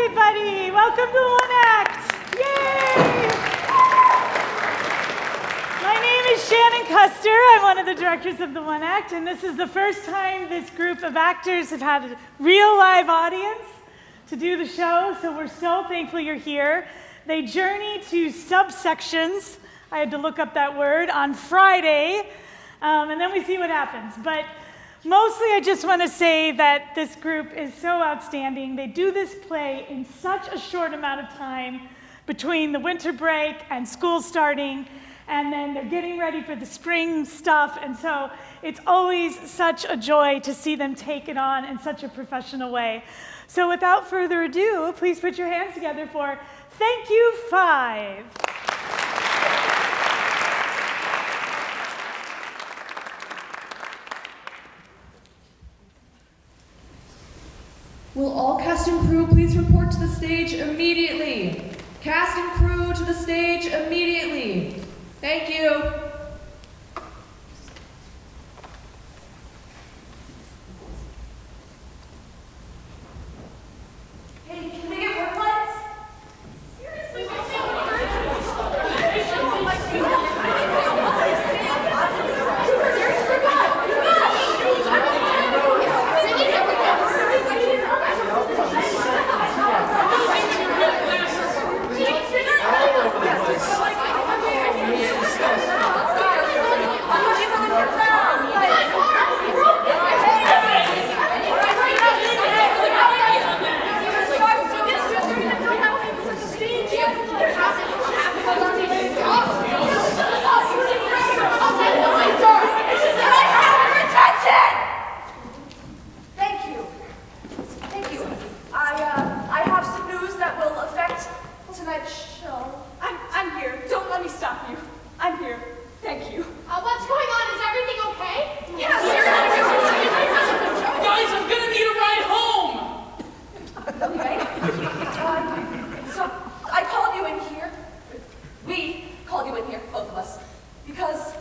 everybody. Welcome to One Act. Yay! My name is Shannon Custer. I'm one of the directors of the One Act, and this is the first time this group of actors have had a real live audience to do the show, so we're so thankful you're here. They journey to subsections, I had to look up that word, on Friday, and then we see what happens. But mostly I just want to say that this group is so outstanding. They do this play in such a short amount of time between the winter break and school starting, and then they're getting ready for the spring stuff, and so it's always such a joy to see them take it on in such a professional way. So without further ado, please put your hands together for Thank You 5. Will all cast and crew please report to the stage immediately? Cast and crew to the stage immediately. Thank you. Hey, can we get work lights? Seriously? I have some news that will affect tonight's show. I'm here. Don't let me stop you. I'm here. Thank you. What's going on? Is everything okay? Yeah, seriously. Guys, I'm gonna need a ride home! Okay. So I called you in here. We called you in here, both of us, because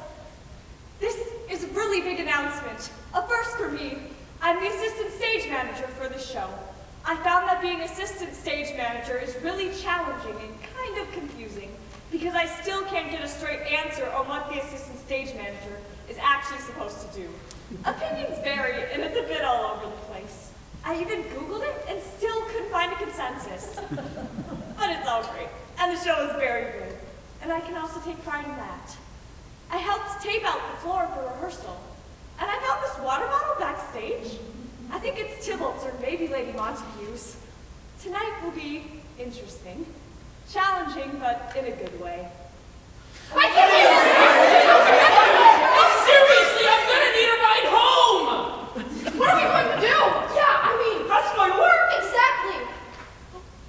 this is a really big announcement. A first for me. I'm the assistant stage manager for the show. I found that being assistant stage manager is really challenging and kind of confusing because I still can't get a straight answer on what the assistant stage manager is actually supposed to do. Opinions vary and it's a bit all over the place. I even Googled it and still couldn't find a consensus. But it's all great, and the show is very good, and I can also take pride in that. I helped tape out the floor for rehearsal, and I found this water bottle backstage. I think it's Tybalt's or maybe Lady Montague's. Tonight will be interesting, challenging, but in a good way. Hey, seriously, I'm gonna need a ride home! What are we going to do? Yeah, I mean, How's it going to work? Exactly.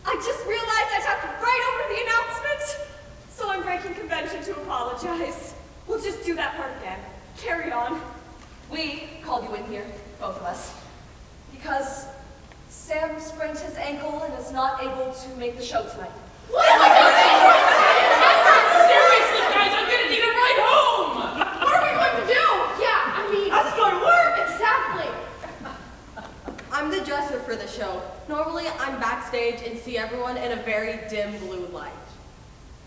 I just realized I talked right over the announcement, so I'm breaking convention to apologize. We'll just do that part again. Carry on. We called you in here, both of us, because Sam sprained his ankle and is not able to make the show tonight. Seriously, guys, I'm gonna need a ride home! What are we going to do? Yeah, I mean, How's it going to work? exactly. I'm the dresser for the show. Normally, I'm backstage and see everyone in a very dim blue light.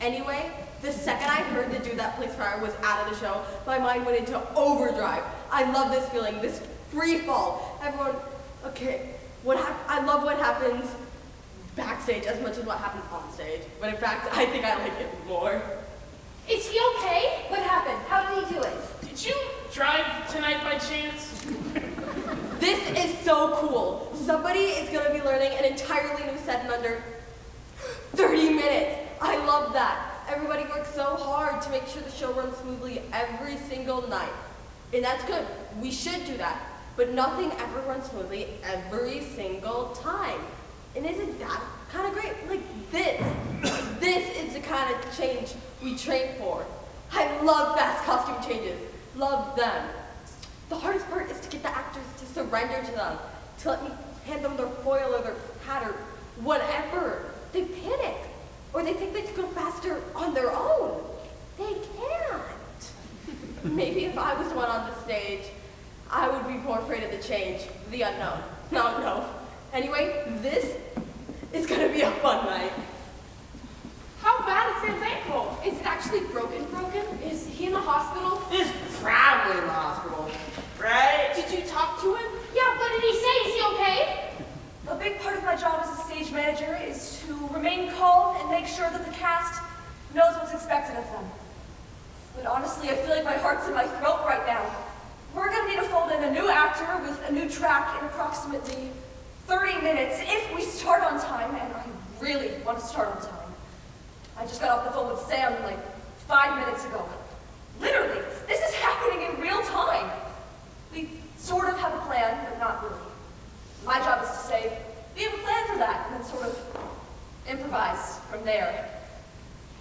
Anyway, the second I heard the Dude That Plays Fire was out of the show, my mind went into overdrive. I love this feeling, this free fall. Everyone, okay, I love what happens backstage as much as what happens on stage. But in fact, I think I like it more. Is he okay? What happened? How did he do it? Did you drive tonight by chance? This is so cool. Somebody is going to be learning an entirely new set in under 30 minutes. I love that. Everybody works so hard to make sure the show runs smoothly every single night. And that's good. We should do that. But nothing ever runs smoothly every single time. And isn't that kind of great? Like this. This is the kind of change we train for. I love fast costume changes. Love them. The hardest part is to get the actors to surrender to them. To let me hand them their foil or their hat or whatever. They panic. Or they think they can go faster on their own. They can't. Maybe if I was the one on the stage, I would be more afraid of the change, the unknown. No. Anyway, this It's gonna be a fun night. How bad is Sam's ankle? Is it actually broken? Is he in the hospital? He's probably in the hospital, right? Did you talk to him? Yeah, what did he say? Is he okay? A big part of my job as a stage manager is to remain calm and make sure that the cast knows what's expected of them. But honestly, I feel like my heart's in my throat right now. We're gonna need to fold in a new actor with a new track in approximately 30 minutes if we start on time, and I really want to start on time. I just got off the phone with Sam like 5 minutes ago. Literally, this is happening in real time. We sort of have a plan, but not really. My job is to say, we have a plan for that, and then sort of improvise from there.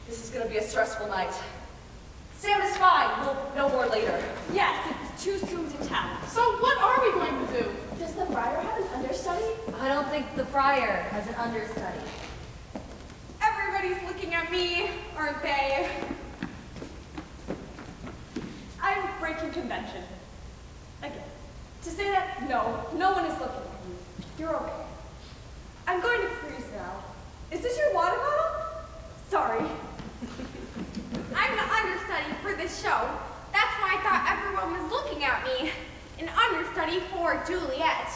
This is gonna be a stressful night. Sam is fine, we'll know more later. Yes, it's too soon to tell. So what are we going to do? Does the friar have an understudy? I don't think the friar has an understudy. Everybody's looking at me, aren't they? I'm breaking convention. Again. To say that, no one is looking at you. You're okay. I'm going to freeze now. Is this your water bottle? Sorry. I'm the understudy for this show. That's why I thought everyone was looking at me. An understudy for Juliet.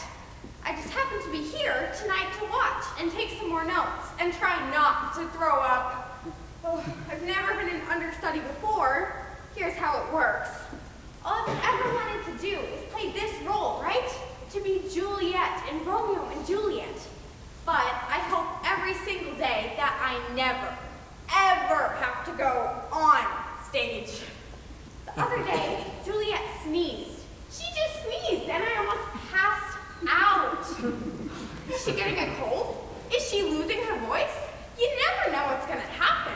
I just happened to be here tonight to watch and take some more notes and try not to throw up. Oh, I've never been an understudy before. Here's how it works. All I've ever wanted to do is play this role, right? To be Juliet in Romeo and Juliet. But I hope every single day that I never, ever have to go on stage. The other day, Juliet sneezed. She just sneezed and I almost passed out. Is she getting a cold? Is she losing her voice? You never know what's gonna happen.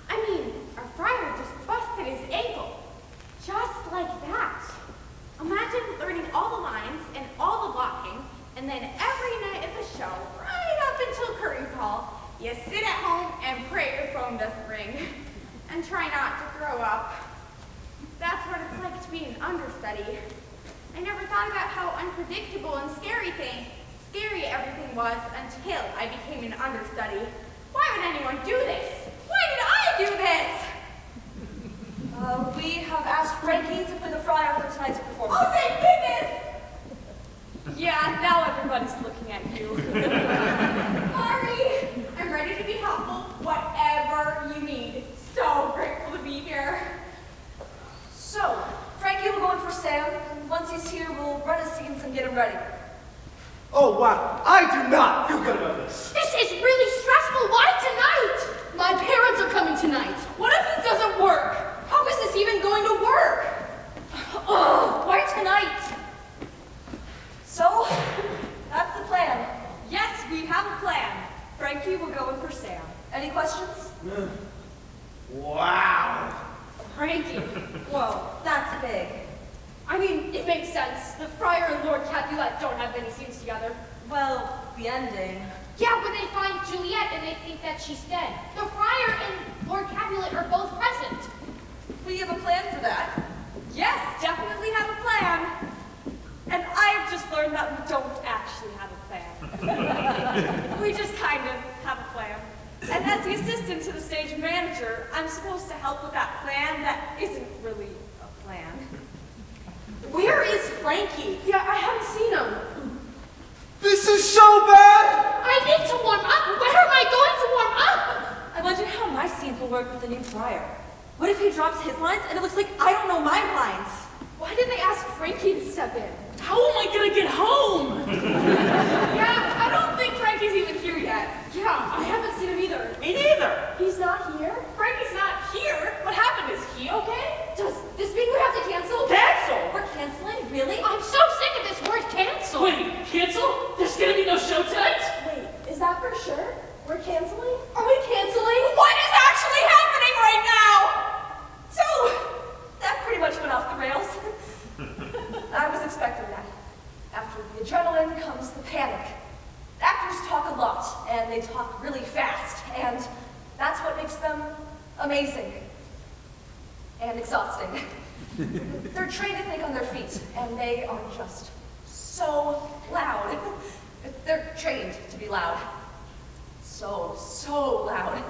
I mean, our friar just busted his ankle. Just like that. Imagine learning all the lines and all the blocking, and then every night of the show, right up until curtain call, you sit at home and pray your phone doesn't ring. And try not to throw up. That's what it's like to be an understudy. I never thought about how unpredictable and scary everything was until I became an understudy. Why would anyone do this? Why did I do this? We have asked Frankie to play the friar for tonight's performance. Oh, thank goodness! Yeah, now everybody's looking at you. Sorry. I'm ready to be helpful, whatever you need. So grateful to be here. So, Frankie will go in for Sam, and once he's here, we'll run his scenes and get him ready. Oh, wow. I do not feel good about this. This is really stressful. Why tonight? My parents are coming tonight. What if this doesn't work? How is this even going to work? Oh, why tonight? So, that's the plan. Yes, we have a plan. Frankie will go in for Sam. Any questions? Wow. Frankie. Whoa, that's big. I mean, it makes sense. The friar and Lord Capulet don't have many scenes together. Well, the ending. Yeah, but they find Juliet and they think that she's dead. The friar and Lord Capulet are both present. We have a plan for that. Yes, definitely have a plan. And I've just learned that we don't actually have a plan. We just kind of have a plan. And as the assistant to the stage manager, I'm supposed to help with that plan that isn't really a plan. Where is Frankie? Yeah, I haven't seen him. This is so bad. I need to warm up. Where am I going to warm up? I wonder how my scenes will work with the new friar. What if he drops his lines and it looks like I don't know my lines? Why did they ask Frankie to step in? How am I gonna get home? Yeah, I don't think Frankie's even here yet. Yeah, I haven't seen him either. Me neither. He's not here? Frankie's not here? What happened? Is he okay? Does this mean we have to cancel? Cancel. We're canceling? Really? I'm so sick of this word cancel. Wait, cancel? There's gonna be no show tonight? Wait, is that for sure? We're canceling? Are we canceling? What is actually happening right now? So, that pretty much went off the rails. I was expecting that. After the adrenaline comes the panic. Actors talk a lot, and they talk really fast, and that's what makes them amazing. And exhausting. They're trained to think on their feet, and they are just so loud. They're trained to be loud. so loud.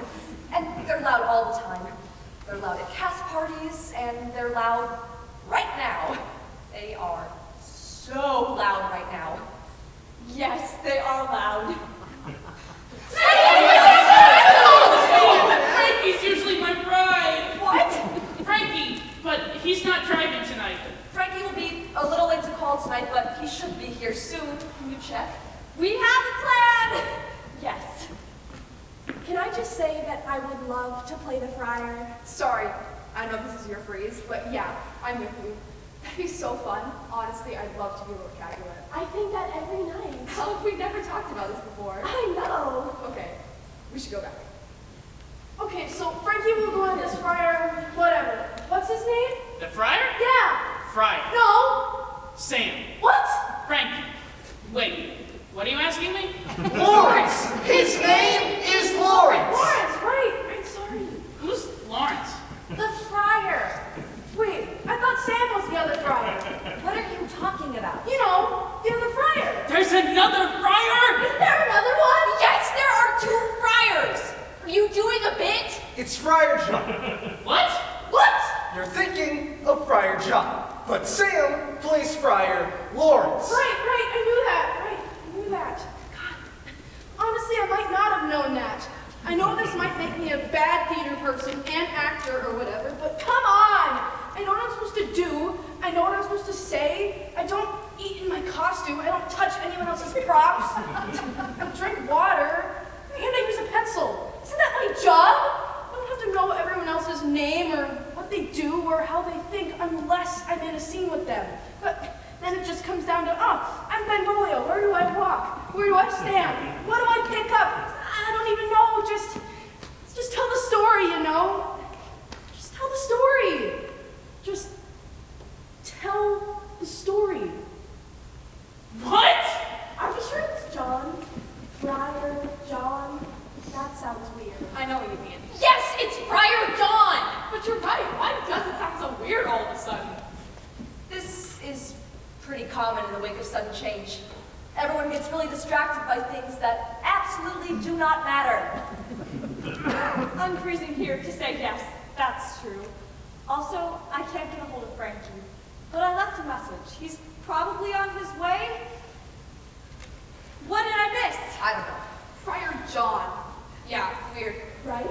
And they're loud all the time. They're loud at cast parties, and they're loud right now. They are so loud right now. Yes, they are loud. Frankie's usually my bride. What? Frankie, but he's not driving tonight. Frankie will be a little late to call tonight, but he should be here soon. Can you check? We have a plan! Yes. Can I just say that I would love to play the friar? Sorry, I know this is your phrase, but yeah, I'm with you. That'd be so fun. Honestly, I'd love to be able to Capulet. I think that every night. How have we never talked about this before? I know. Okay, we should go back. Okay, so Frankie will go on this friar, whatever. What's his name? The friar? Yeah. Friar. No. Sam. What? Frankie. Wait, what are you asking me? Lawrence! His name is Lawrence! Lawrence, right. I'm sorry. Who's Lawrence? The friar! Wait, I thought Sam was the other friar. What are you talking about? You know, the other friar. There's another friar? Is there another one? Yes, there are 2 friars. Are you doing a bit? It's Friar John. What? What? You're thinking of Friar John, but Sam plays Friar Lawrence. Right, I knew that. Right, I knew that. God, honestly, I might not have known that. I know this might make me a bad theater person and actor or whatever, but come on! I know what I'm supposed to do. I know what I'm supposed to say. I don't eat in my costume. I don't touch anyone else's props. I drink water. And I use a pencil. Isn't that my job? I don't have to know everyone else's name or what they do or how they think unless I'm in a scene with them. But then it just comes down to, I'm Benvolio. Where do I walk? Where do I stand? What do I pick up? I don't even know. Just tell the story, you know? Just tell the story. Just tell the story. What? Are you sure it's John? Friar John? That sounds weird. I know what you mean. Yes, it's Friar John. But you're right, why does it sound so weird all of a sudden? This is pretty common in the wake of sudden change. Everyone gets really distracted by things that absolutely do not matter. I'm freezing here to say yes, that's true. Also, I can't get a hold of Frankie, but I left a message. He's probably on his way. What did I miss? I don't know. Friar John. Yeah, weird. Right?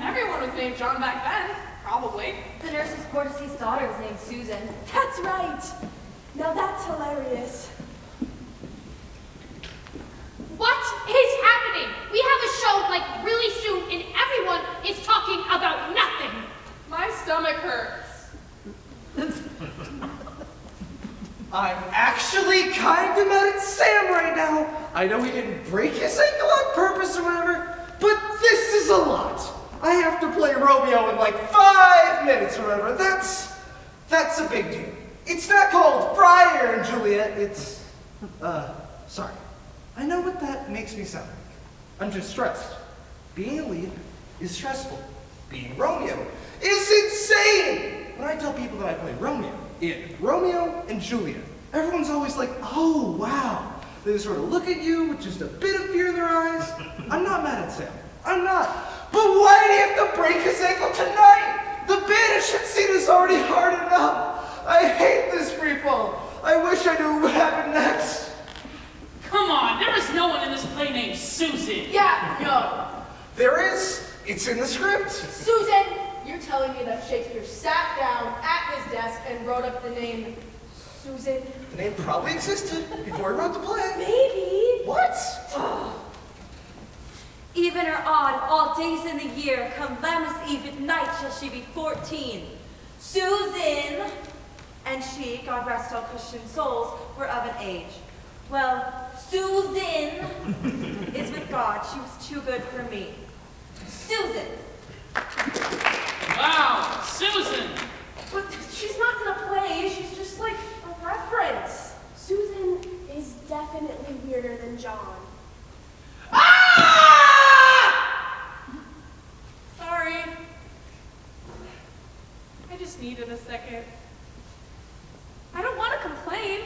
Everyone was named John back then. Probably. The nurse's Portis's daughter was named Susan. That's right. Now that's hilarious. What is happening? We have a show like really soon and everyone is talking about nothing. My stomach hurts. I'm actually kind of mad at Sam right now. I know he didn't break his ankle on purpose or whatever, but this is a lot. I have to play Romeo in like 5 minutes or whatever. That's a big deal. It's not called Friar and Juliet, it's, sorry. I know what that makes me sound like. I'm just stressed. Being a lead is stressful. Being Romeo is insane! When I tell people that I play Romeo in Romeo and Juliet, everyone's always like, oh, wow. They just sort of look at you with just a bit of fear in their eyes. I'm not mad at Sam. I'm not. But why do you have to break his ankle tonight? The banishment scene is already hard enough. I hate this freefall. I wish I knew what happened next. Come on, there is no one in this play named Susan. Yeah, no. There is. It's in the script. Susan, you're telling me that Shakespeare sat down at his desk and wrote up the name Susan? The name probably existed before he wrote the play. Maybe. What? Even or odd, all days in the year, come Lammas Eve at night shall she be 14. Susan! And she, God rest all Christian souls, were of an age. Well, Susan is with God. She was too good for me. Susan! Wow, Susan! But she's not in a play. She's just like a reference. Susan is definitely weirder than John. Sorry. I just needed a second. I don't want to complain.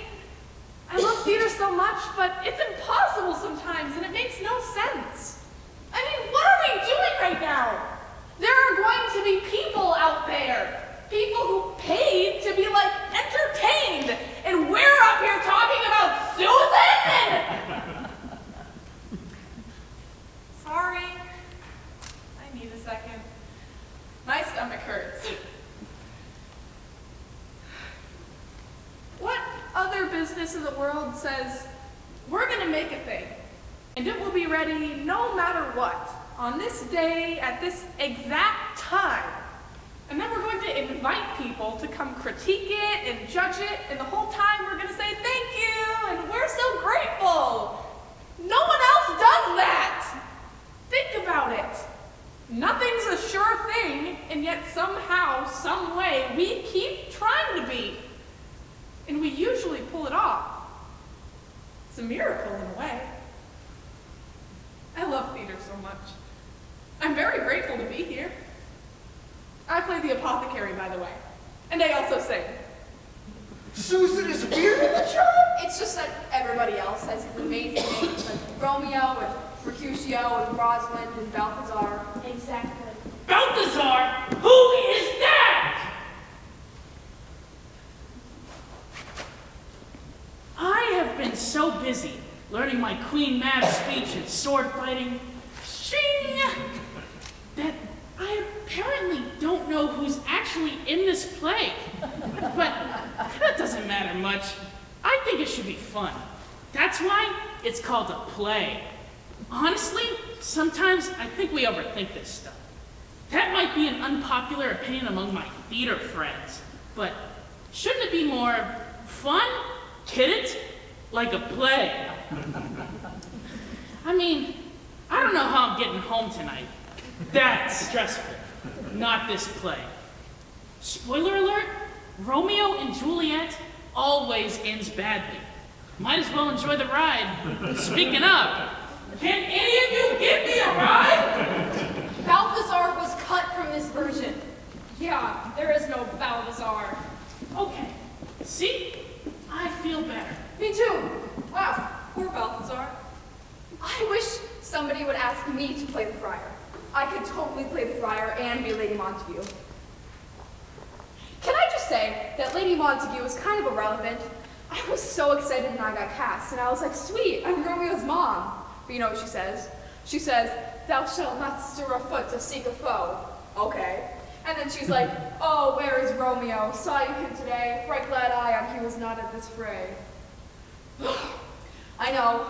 I love theater so much, but it's impossible sometimes, and it makes no sense. I mean, People who paid to be, like, entertained. And we're up here talking about Susan? Sorry. I need a second. My stomach hurts. What other business in the world says, we're gonna make a thing, and it will be ready no matter what, on this day, at this exact time. And then we're going to invite people to come critique it and judge it, and the whole time we're gonna say thank you, and we're so grateful. No one else does that. Think about it. Nothing's a sure thing, and yet somehow, some way, we keep trying to be. And we usually pull it off. It's a miracle in a way. I love theater so much. I'm very grateful to be here. I play the apothecary, by the way, and I also sing. Susan is weird in the job? It's just that everybody else has these amazing names, like Romeo and Mercutio and Rosalind and Balthazar. Exactly. Balthazar? Who is that? I have been so busy learning my Queen Mab speech and sword fighting, shing, that I apparently don't know who's actually in this play. But that doesn't matter much. I think it should be fun. That's why it's called a play. Honestly, sometimes I think we overthink this stuff. That might be an unpopular opinion among my theater friends, but shouldn't it be more fun? Get it? Like a play. I mean, I don't know how I'm getting home tonight. That's stressful. Not this play. Spoiler alert, Romeo and Juliet always ends badly. Might as well enjoy the ride. Speaking of, can any of you give me a ride? Balthazar was cut from this version. Yeah, there is no Balthazar. Okay, see? I feel better. Me too. Wow, poor Balthazar. I wish somebody would ask me to play the friar. I could totally play the friar and be Lady Montague. Can I just say that Lady Montague was kind of irrelevant? I was so excited when I got cast, and I was like, sweet, I'm Romeo's mom. But you know what she says? She says, thou shalt not stir a foot to seek a foe. Okay. And then she's like, oh, where is Romeo? Saw you him today. Right glad I am he was not at this fray. I know,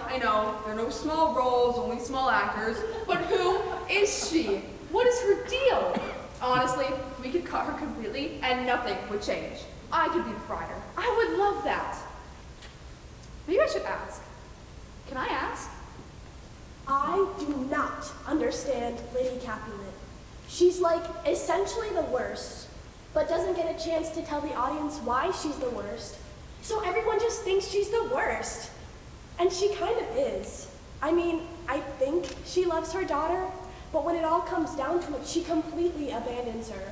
there are no small roles, only small actors, but who is she? What is her deal? Honestly, we could cut her completely and nothing would change. I could be the friar. I would love that. Maybe I should ask. Can I ask? I do not understand Lady Capulet. She's like essentially the worst, but doesn't get a chance to tell the audience why she's the worst. So everyone just thinks she's the worst. And she kind of is. I mean, I think she loves her daughter, but when it all comes down to it, she completely abandons her.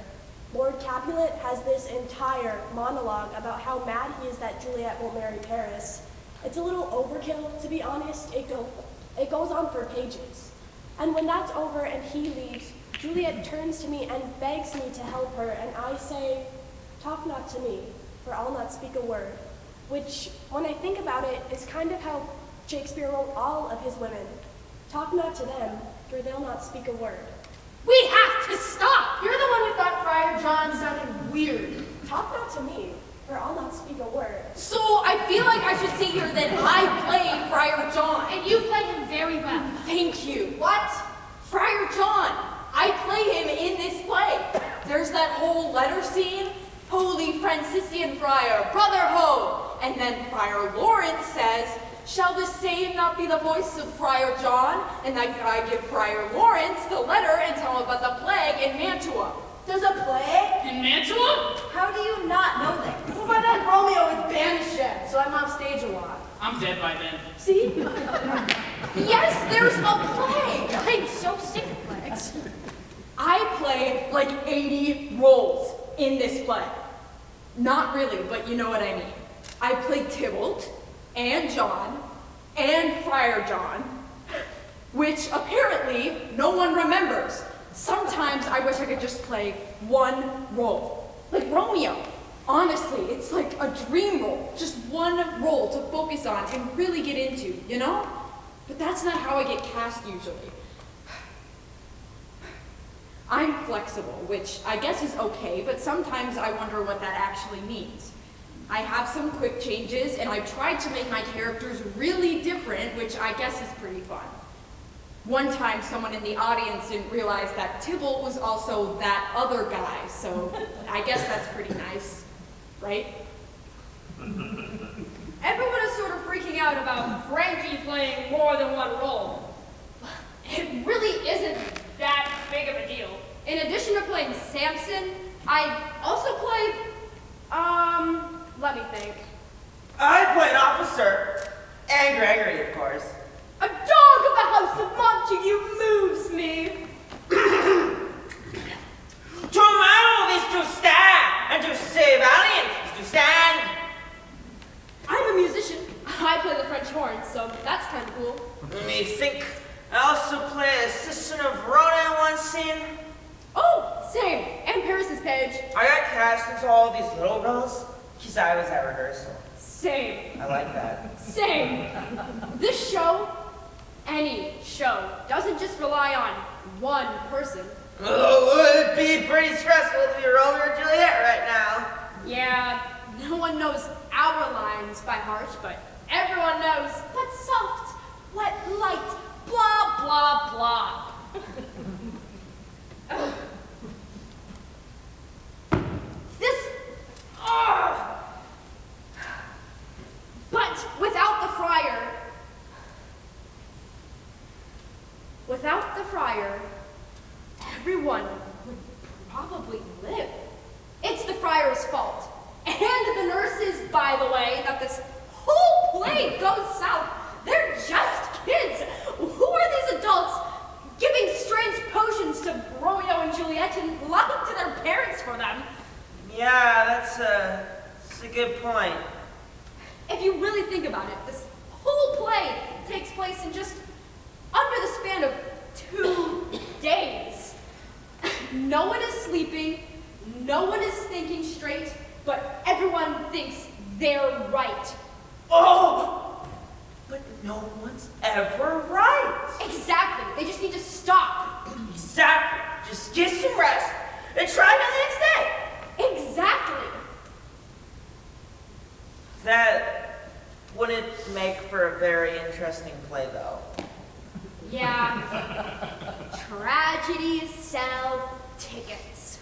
Lord Capulet has this entire monologue about how mad he is that Juliet won't marry Paris. It's a little overkill, to be honest. It goes on for pages. And when that's over and he leaves, Juliet turns to me and begs me to help her, and I say, talk not to me, for I'll not speak a word. Which, when I think about it, is kind of how Shakespeare wrote all of his women. Talk not to them, for they'll not speak a word. We have to stop! You're the one who thought Friar John sounded weird. Talk not to me, for I'll not speak a word. So I feel like I should say here that I play Friar John. And you play him very well. Thank you. What? Friar John. I play him in this play. There's that whole letter scene. Holy Franciscan friar, brother ho! And then Friar Lawrence says, shall the same not be the voice of Friar John? And then I give Friar Lawrence the letter and tell him about the plague in Mantua. There's a plague? In Mantua? How do you not know this? Well, by then Romeo is banished yet, so I'm off stage a lot. I'm dead by then. See? Yes, there's a plague! I'm so sick of plagues. I play like 80 roles in this play. Not really, but you know what I mean. I play Tybalt, and John, and Friar John, which apparently no one remembers. Sometimes I wish I could just play one role. like Romeo. Honestly, it's like a dream role. Just one role to focus on and really get into, you know? But that's not how I get cast usually. I'm flexible, which I guess is okay, but sometimes I wonder what that actually means. I have some quick changes, and I've tried to make my characters really different, which I guess is pretty fun. One time, someone in the audience didn't realize that Tybalt was also that other guy, so I guess that's pretty nice, right? Everyone is sort of freaking out about Frankie playing more than one role. It really isn't that big of a deal. In addition to playing Samson, I also play, let me think. I play an officer, and Gregory, of course. A dog of the House of Montague moves me. To move is to stand, and to stay valiant is to stand. I'm a musician. I play the French horn, so that's kind of cool. Let me think. I also play Assistant of Rona in one scene. Oh, same. And Paris's page. I got cast into all these little roles because I was at rehearsal. Same. I like that. Same. This show, any show, doesn't just rely on one person. Oh, would it be pretty stressful to be Romeo or Juliet right now? Yeah, no one knows our lines by heart, but everyone knows what's soft, what light, blah, blah, blah. But without the friar, everyone would probably live. It's the friar's fault. And the nurses, by the way, that this whole play goes south. They're just kids. Who are these adults giving strange potions to Romeo and Juliet and lying to their parents for them? Yeah, that's a good point. If you really think about it, this whole play takes place in just under the span of 2 days. No one is sleeping, no one is thinking straight, but everyone thinks they're right. Oh! But no one's ever right. Exactly. They just need to stop. Exactly. Just get some rest and try again the next day. Exactly. That wouldn't make for a very interesting play, though. Yeah. Tragedies sell tickets.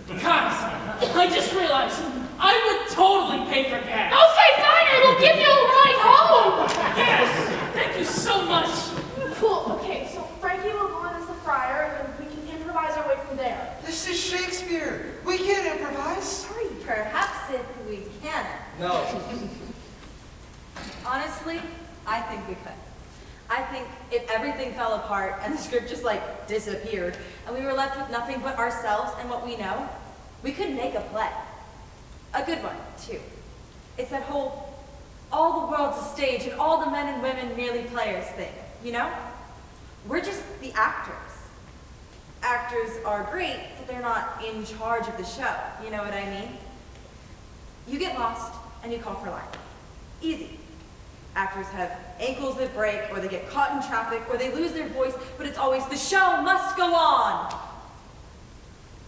Guys, I just realized I would totally pay for gas. Okay, fine. I will give you a ride home. Yes. Thank you so much. Cool. Okay, so Frankie will go on as the friar, and then we can improvise our way from there. This is Shakespeare. We can't improvise. Sorry, perhaps if we can. No. Honestly, I think we could. I think if everything fell apart and the script just like disappeared and we were left with nothing but ourselves and what we know, we could make a play. A good one, too. It's that whole all the world's a stage and all the men and women merely players thing, you know? We're just the actors. Actors are great, but they're not in charge of the show, you know what I mean? You get lost and you call for line. Easy. Actors have ankles that break, or they get caught in traffic, or they lose their voice, but it's always, the show must go on.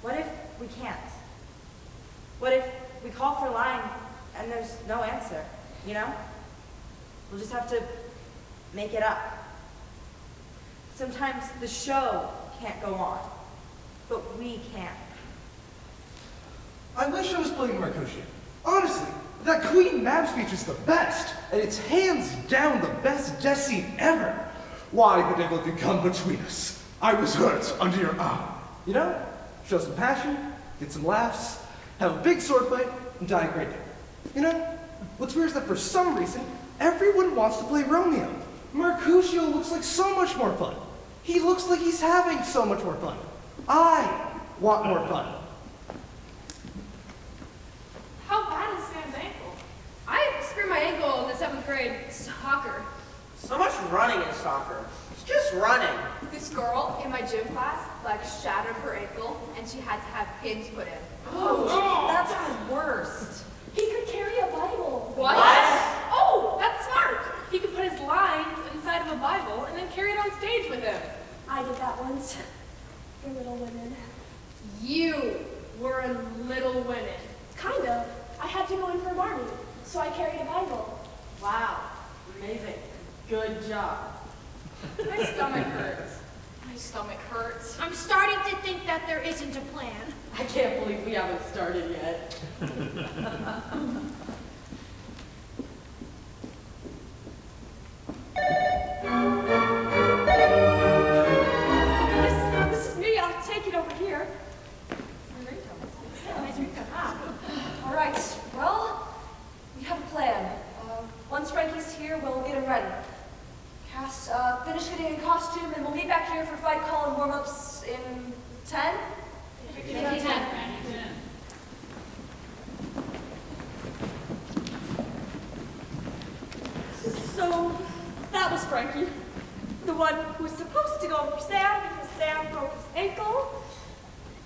What if we can't? What if we call for line and there's no answer, you know? We'll just have to make it up. Sometimes the show can't go on, but we can. I wish I was playing Mercutio. Honestly, that Queen Mab speech is the best, and it's hands down the best death scene ever. Why the devil did come between us? I was hurt under your arm. You know, show some passion, get some laughs, have a big sword fight, and die a great death. You know, what's weird is that for some reason, everyone wants to play Romeo. Mercutio looks like so much more fun. He looks like he's having so much more fun. I want more fun. How bad is Sam's ankle? I sprained my ankle in the 7th grade soccer. So much running in soccer. It's just running. This girl in my gym class, shattered her ankle, and she had to have pins put in. Oh, that's the worst. He could carry a Bible. What? Oh, that's smart. He could put his lines inside of a Bible and then carry it on stage with him. I did that once for Little Women. You were a Little Women. Kind of. I had to go in for Marty, so I carried a Bible. Wow, amazing. Good job. My stomach hurts. My stomach hurts. I'm starting to think that there isn't a plan. I can't believe we haven't started yet. This is me. I'll take it over here. All right. Well, we have a plan. Once Frankie's here, we'll get him ready. Cass, finish getting in costume, and we'll meet back here for fight call and warm-ups in 10? 10. So, that was Frankie. The one who was supposed to go for Sam because Sam broke his ankle.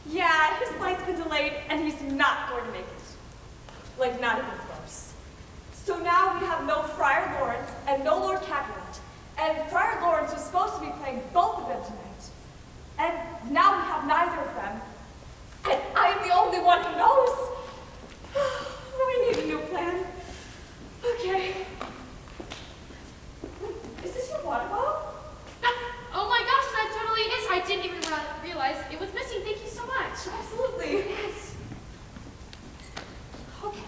Yeah, his flight's been delayed and he's not going to make it. Not even close. So now we have no Friar Lawrence and no Lord Capulet. And Friar Lawrence was supposed to be playing both of them tonight. And now we have neither of them. And I am the only one who knows. We need a new plan. Okay. Is this your water bottle? Oh my gosh, that totally is. I didn't even realize it was missing. Thank you so much. Absolutely. Yes. Okay.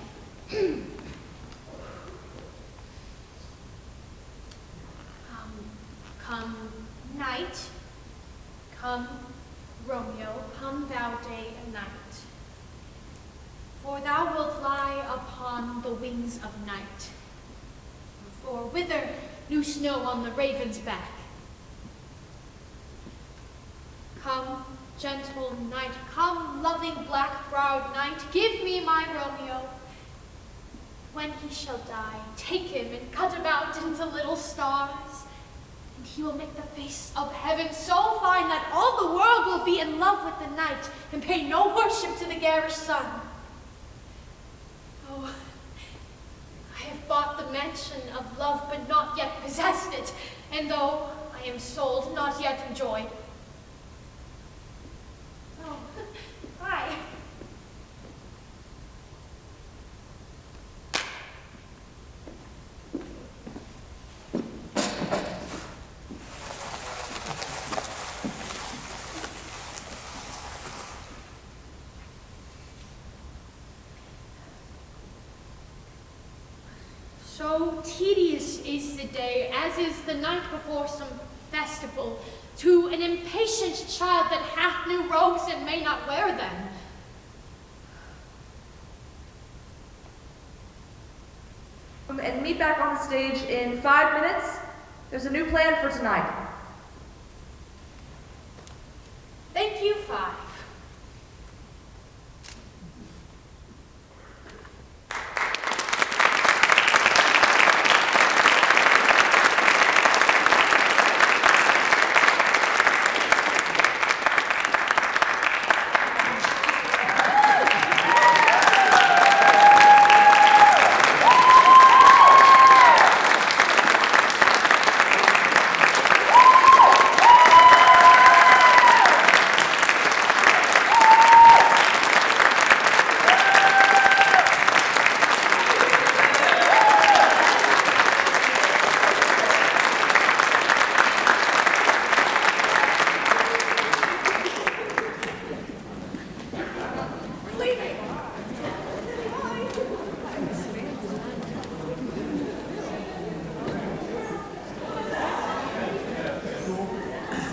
Come night, come Romeo, come thou day and night. For thou wilt lie upon the wings of night. For whither new snow on the raven's back. Come, gentle night, come, loving black-browed night, give me my Romeo. When he shall die, take him and cut him out into little stars, and he will make the face of heaven so fine that all the world will be in love with the night and pay no worship to the garish sun. Oh, I have bought the mansion of love, but not yet possessed it, and though I am sold, not yet enjoyed. Oh, hi. So tedious is the day, as is the night before some festival, to an impatient child that hath new robes and may not wear them. And meet back on the stage in 5 minutes. There's a new plan for tonight. Thank you, 5.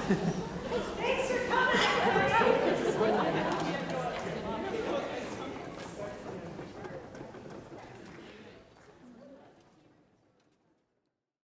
Ha ha ha.